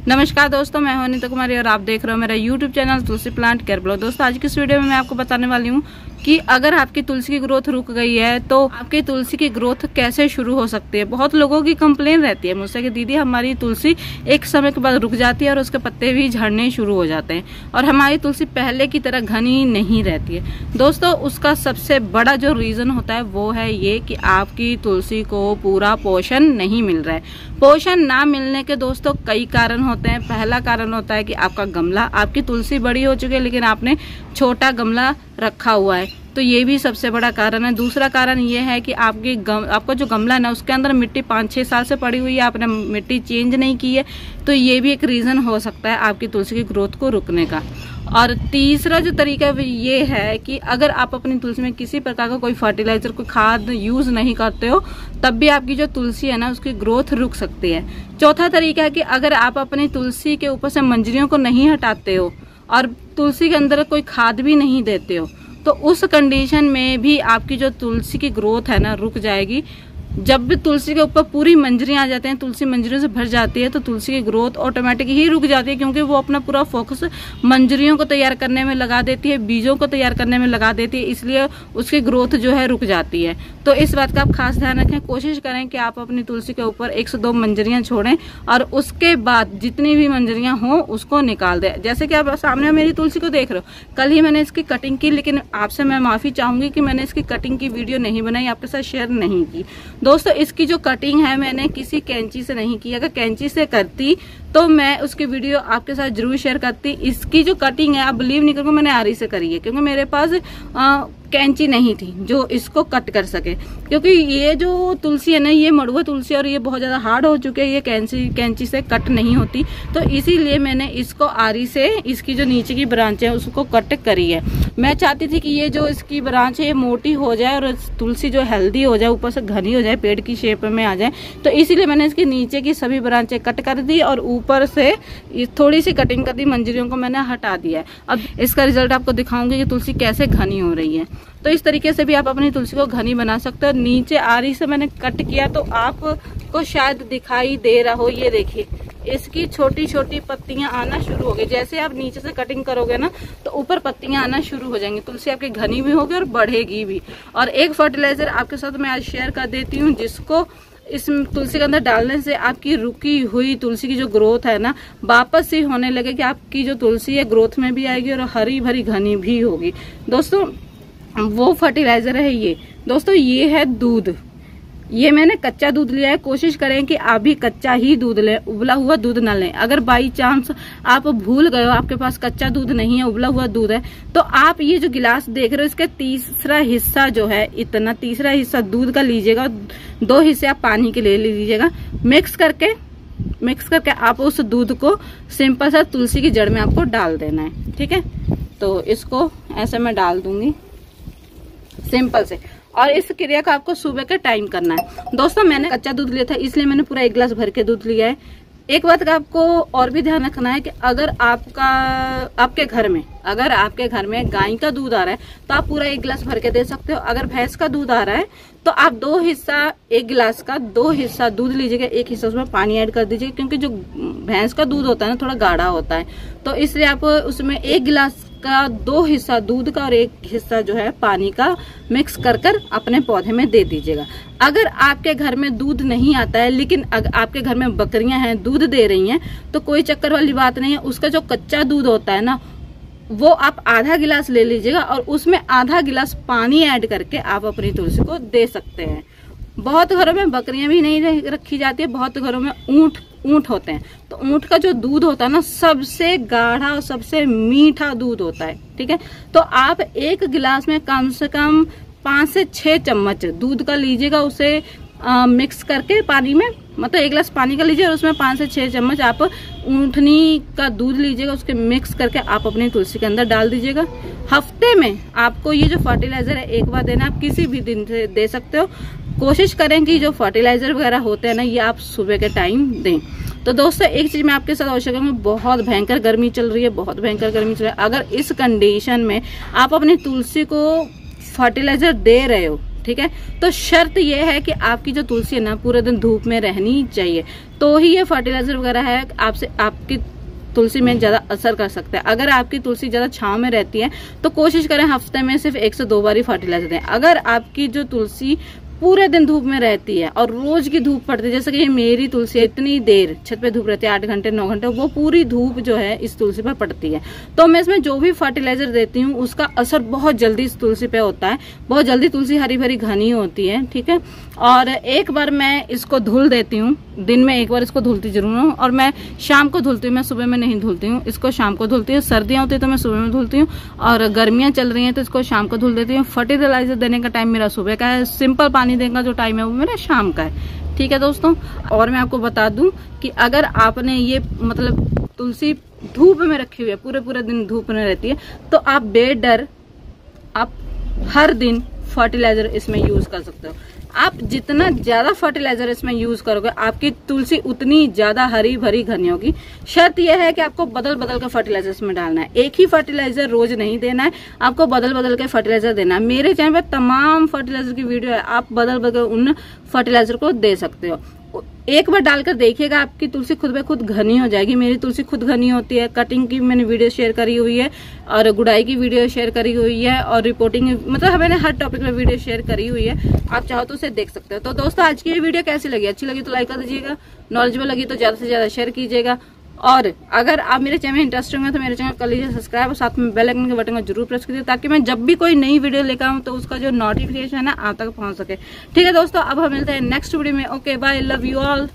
नमस्कार दोस्तों, मैं हूं अनीता कुमारी और आप देख रहे हो मेरा YouTube चैनल तुलसी प्लांट केयर ब्लॉग। दोस्तों आज की इस वीडियो में मैं आपको बताने वाली हूं कि अगर आपकी तुलसी की ग्रोथ रुक गई है तो आपकी तुलसी की ग्रोथ कैसे शुरू हो सकती है। बहुत लोगों की कंप्लेन रहती है मुझसे कि दीदी हमारी तुलसी एक समय के बाद रुक जाती है और उसके पत्ते भी झड़ने शुरू हो जाते हैं और हमारी तुलसी पहले की तरह घनी नहीं रहती है। दोस्तों उसका सबसे बड़ा जो रीजन होता है वो है ये कि आपकी तुलसी को पूरा पोषण नहीं मिल रहा है। पोषण ना मिलने के दोस्तों कई कारण होते हैं। पहला कारण होता है कि आपका गमला, आपकी तुलसी बड़ी हो चुकी है लेकिन आपने छोटा गमला रखा हुआ है, तो ये भी सबसे बड़ा कारण है। दूसरा कारण ये है कि आपका जो गमला है ना उसके अंदर मिट्टी 5-6 साल से पड़ी हुई है, आपने मिट्टी चेंज नहीं की है, तो ये भी एक रीजन हो सकता है आपकी तुलसी की ग्रोथ को रुकने का। और तीसरा जो तरीका ये है कि अगर आप अपनी तुलसी में किसी प्रकार का कोई फर्टिलाइजर, कोई खाद यूज नहीं करते हो तब भी आपकी जो तुलसी है ना उसकी ग्रोथ रुक सकती है। चौथा तरीका है कि अगर आप अपनी तुलसी के ऊपर से मंजरियों को नहीं हटाते हो और तुलसी के अंदर कोई खाद भी नहीं देते हो तो उस कंडीशन में भी आपकी जो तुलसी की ग्रोथ है ना रुक जाएगी। जब भी तुलसी के ऊपर पूरी मंजरियां आ जाते हैं, तुलसी मंजरियों से भर जाती है, तो तुलसी की ग्रोथ ऑटोमेटिक ही रुक जाती है क्योंकि वो अपना पूरा फोकस मंजरियों को तैयार करने में लगा देती है, बीजों को तैयार करने में लगा देती है, इसलिए उसकी ग्रोथ जो है रुक जाती है। तो इस बात का आप खास ध्यान रखें। कोशिश करें कि आप अपनी तुलसी के ऊपर 1 से 2 मंजरियां छोड़ें और उसके बाद जितनी भी मंजरियां हों उसको निकाल दें। जैसे कि आप सामने मेरी तुलसी को देख रहे हो, कल ही मैंने इसकी कटिंग की, लेकिन आपसे मैं माफी चाहूंगी कि मैंने इसकी कटिंग की वीडियो नहीं बनाई, आपके साथ शेयर नहीं की। दोस्तों इसकी जो कटिंग है मैंने किसी कैंची से नहीं की। अगर कैंची से करती तो मैं उसकी वीडियो आपके साथ जरूर शेयर करती। इसकी जो कटिंग है आप बिलीव नहीं करोगे, मैंने आरी से करी है क्योंकि मेरे पास कैंची नहीं थी जो इसको कट कर सके, क्योंकि ये जो तुलसी है ना ये मड़ुआ तुलसी और ये बहुत ज्यादा हार्ड हो चुके हैं, ये कैंची से कट नहीं होती, तो इसीलिए मैंने इसको आरी से इसकी जो नीचे की ब्रांच है उसको कट करी है। मैं चाहती थी कि ये जो इसकी ब्रांच है ये मोटी हो जाए और तुलसी जो हेल्दी हो जाए, ऊपर से घनी हो जाए, पेड़ की शेप में आ जाए, तो इसीलिए मैंने इसकी नीचे की सभी ब्रांचें कट कर दी और ऊपर से थोड़ी सी कटिंग कर दी, मंजरियों को मैंने हटा दिया है। अब इसका रिजल्ट आपको दिखाऊंगी कि तुलसी कैसे घनी हो रही है। तो इस तरीके से भी आप अपनी तुलसी को घनी बना सकते हो। नीचे आरी से मैंने कट किया तो आपको शायद दिखाई दे रहा हो, ये देखिए इसकी छोटी छोटी पत्तियां आना शुरू हो गई। जैसे आप नीचे से कटिंग करोगे ना तो ऊपर पत्तियां आना शुरू हो जाएंगी, तुलसी आपकी घनी भी होगी और बढ़ेगी भी। और एक फर्टिलाइजर आपके साथ मैं आज शेयर कर देती हूँ जिसको इस तुलसी के अंदर डालने से आपकी रुकी हुई तुलसी की जो ग्रोथ है ना वापस से होने लगे कि आपकी जो तुलसी है ग्रोथ में भी आएगी और हरी भरी घनी भी होगी। दोस्तों वो फर्टिलाइजर है ये। दोस्तों ये है दूध, ये मैंने कच्चा दूध लिया है। कोशिश करें कि आप भी कच्चा ही दूध लें, उबला हुआ दूध ना लें। अगर बाई चांस आप भूल गए हो, आपके पास कच्चा दूध नहीं है, उबला हुआ दूध है, तो आप ये जो गिलास देख रहे हो इसका तीसरा हिस्सा जो है, इतना तीसरा हिस्सा दूध का लीजिएगा, 2 हिस्से आप पानी के ले लीजिएगा। मिक्स करके आप उस दूध को सिंपल सा तुलसी की जड़ में आपको डाल देना है। ठीक है, तो इसको ऐसे मैं डाल दूंगी सिंपल से, और इस क्रिया को आपको सुबह के टाइम करना है। दोस्तों मैंने कच्चा दूध लिया था इसलिए मैंने पूरा 1 गिलास भर के दूध लिया है। एक बात का आपको और भी ध्यान रखना है कि अगर आपके घर में गाय का दूध आ रहा है तो आप पूरा 1 गिलास भर के दे सकते हो। अगर भैंस का दूध आ रहा है तो आप 2 हिस्सा, 1 गिलास का 2 हिस्सा दूध लीजिएगा, 1 हिस्सा उसमें पानी ऐड कर दीजिएगा, क्योंकि जो भैंस का दूध होता है ना थोड़ा गाढ़ा होता है, तो इसलिए आप उसमें 1 गिलास का 2 हिस्सा दूध का और 1 हिस्सा जो है पानी का मिक्स कर अपने पौधे में दे दीजिएगा। अगर आपके घर में दूध नहीं आता है लेकिन अगर आपके घर में बकरियां हैं दूध दे रही हैं तो कोई चक्कर वाली बात नहीं है। उसका जो कच्चा दूध होता है ना वो आप आधा गिलास ले लीजिएगा और उसमें आधा गिलास पानी ऐड करके आप अपनी तुलसी को दे सकते हैं। बहुत घरों में बकरियां भी नहीं रखी जाती है, बहुत घरों में ऊंट होते हैं, तो ऊंट का जो दूध होता है ना सबसे गाढ़ा और सबसे मीठा दूध होता है। ठीक है, तो आप 1 गिलास में कम से कम 5 से 6 चम्मच दूध का लीजिएगा, उसे मिक्स करके पानी में, मतलब 1 गिलास पानी का लीजिए और उसमें 5 से 6 चम्मच आप ऊँटनी का दूध लीजिएगा, उसके मिक्स करके आप अपनी तुलसी के अंदर डाल दीजिएगा। हफ्ते में आपको ये जो फर्टिलाइजर है 1 बार देना, आप किसी भी दिन से दे सकते हो। कोशिश करें कि जो फर्टिलाइजर वगैरह होते हैं ना ये आप सुबह के टाइम दें। तो दोस्तों एक चीज मैं आपके साथ अवश्य करूंगी, बहुत भयंकर गर्मी चल रही है, बहुत भयंकर गर्मी चल रही है। अगर इस कंडीशन में आप अपनी तुलसी को फर्टिलाइजर दे रहे हो, ठीक है। तो शर्त ये है कि आपकी जो तुलसी है ना पूरे दिन धूप में रहनी चाहिए, तो ही ये फर्टिलाइजर वगैरह है आपकी तुलसी में ज्यादा असर कर सकता है। अगर आपकी तुलसी ज्यादा छांव में रहती है तो कोशिश करें हफ्ते में सिर्फ 1 से 2 बार ही फर्टिलाइजर दें। अगर आपकी जो तुलसी पूरे दिन धूप में रहती है और रोज की धूप पड़ती है, जैसे कि मेरी तुलसी इतनी देर छत पे धूप रहती है 8 घंटे 9 घंटे, वो पूरी धूप जो है इस तुलसी पर पड़ती है, तो मैं इसमें जो भी फर्टिलाइजर देती हूँ उसका असर बहुत जल्दी इस तुलसी पे होता है। बहुत जल्दी तुलसी हरी भरी घनी होती है, ठीक है। और एक बार मैं इसको धुल देती हूँ, दिन में एक बार इसको धुलती जरूर हूँ, और मैं शाम को धुलती हूँ, मैं सुबह में नहीं धुलती हूँ, इसको शाम को धुलती हूँ। सर्दियां होती है तो मैं सुबह में धुलती हूँ, और गर्मियां चल रही हैं तो इसको शाम को धुल देती हूँ। फर्टिलाइजर देने का टाइम मेरा सुबह का है, सिंपल पानी देने का जो टाइम है वो मेरा शाम का है, ठीक है दोस्तों। और मैं आपको बता दूं कि अगर आपने ये मतलब तुलसी धूप में रखी हुई है, पूरे दिन धूप में रहती है, तो आप बेडर आप हर दिन फर्टिलाइजर इसमें यूज कर सकते हो। आप जितना ज्यादा फर्टिलाइजर इसमें यूज करोगे आपकी तुलसी उतनी ज्यादा हरी भरी घनी होगी। शर्त यह है कि आपको बदल बदल के फर्टिलाइजर इसमें डालना है, एक ही फर्टिलाइजर रोज नहीं देना है, आपको बदल बदल के फर्टिलाइजर देना है। मेरे चैनल पे तमाम फर्टिलाइजर की वीडियो है, आप बदल बदल उन फर्टिलाइजर को दे सकते हो। एक बार डालकर देखिएगा आपकी तुलसी खुद ब खुद घनी हो जाएगी। मेरी तुलसी खुद घनी होती है। कटिंग की मैंने वीडियो शेयर करी हुई है, और गुड़ाई की वीडियो शेयर करी हुई है, और रिपोर्टिंग, मतलब मैंने हर टॉपिक में वीडियो शेयर करी हुई है, आप चाहो तो उसे देख सकते हो। तो दोस्तों आज की ये वीडियो कैसी लगी? अच्छी लगी तो लाइक कर दीजिएगा, नॉलेजेबल लगी तो ज्यादा से ज्यादा शेयर कीजिएगा, और अगर आप मेरे चैनल में इंटरेस्टेड होंगे तो मेरे चैनल कर लीजिए सब्सक्राइब, और साथ में बेल आइकन के बटन को जरूर प्रेस कीजिए, ताकि मैं जब भी कोई नई वीडियो लेकर आऊँ तो उसका जो नोटिफिकेशन है आप तक पहुंच सके। ठीक है दोस्तों, अब हम मिलते हैं नेक्स्ट वीडियो में। Okay bye, love you all.